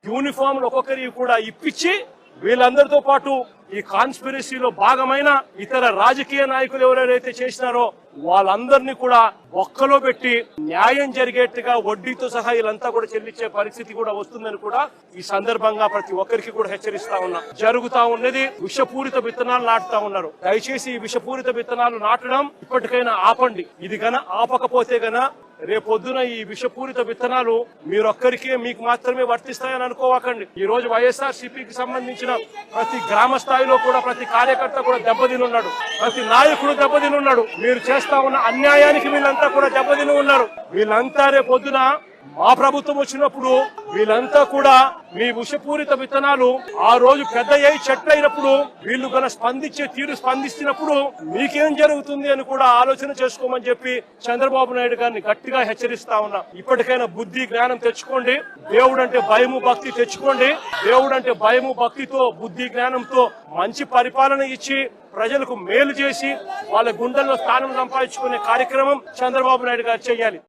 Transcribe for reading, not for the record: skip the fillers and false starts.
యూనిఫామ్లు ఒక్కొక్కరికి కూడా ఇప్పించి వీళ్ళందరితో పాటు ఈ కాన్స్పిరసీలో భాగమైన ఇతర రాజకీయ నాయకులు ఎవరైతే చేసినారో వాళ్ళందరినీ కూడా ఒక్కలో పెట్టి న్యాయం జరిగేట్టుగా వడ్డీతో సహా వీళ్ళంతా కూడా చెల్లించే పరిస్థితి కూడా వస్తుందని కూడా ఈ సందర్భంగా ప్రతి ఒక్కరికి కూడా హెచ్చరిస్తా ఉన్నా. జరుగుతా ఉన్నది విషపూరిత విత్తనాలు నాటుతా ఉన్నారు. దయచేసి ఈ విషపూరిత విత్తనాలు నాటడం ఇప్పటికైనా ఆపండి. ఇది గన ఆపకపోతే గన రేపొద్దున ఈ విషపూరిత విత్తనాలు మీరొక్కరికే మీకు మాత్రమే వర్తిస్తాయని అనుకోవకండి. ఈ రోజు వైఎస్ఆర్సీపీకి సంబంధించిన ప్రతి గ్రామ స్థాయిలో కూడా ప్రతి కార్యకర్త కూడా దెబ్బతినున్నాడు, ప్రతి నాయకుడు దెబ్బతినున్నాడు. మీరు చేస్తా ఉన్న అన్యాయానికి వీళ్ళంతా కూడా దెబ్బతిని ఉన్నారు. వీళ్ళంతా రేపొద్దున మా ప్రభుత్వం వచ్చినప్పుడు వీళ్ళంతా కూడా మీ విషపూరిత విత్తనాలు ఆ రోజు పెద్ద చెట్లు అయినప్పుడు వీళ్ళు గన స్పందించే తీరు స్పందిస్తున్నప్పుడు మీకేం జరుగుతుంది అని కూడా ఆలోచన చేసుకోమని చెప్పి చంద్రబాబు నాయుడు గారిని గట్టిగా హెచ్చరిస్తా ఉన్నా. ఇప్పటికైనా బుద్ధి జ్ఞానం తెచ్చుకోండి. దేవుడు అంటే భయము భక్తి తెచ్చుకోండి. దేవుడు అంటే భయము భక్తితో బుద్ధి జ్ఞానంతో మంచి పరిపాలన ఇచ్చి ప్రజలకు మేలు చేసి వాళ్ళ గుండెల్లో స్థానం సంపాదించుకునే కార్యక్రమం చంద్రబాబు నాయుడు గారు చేయాలి.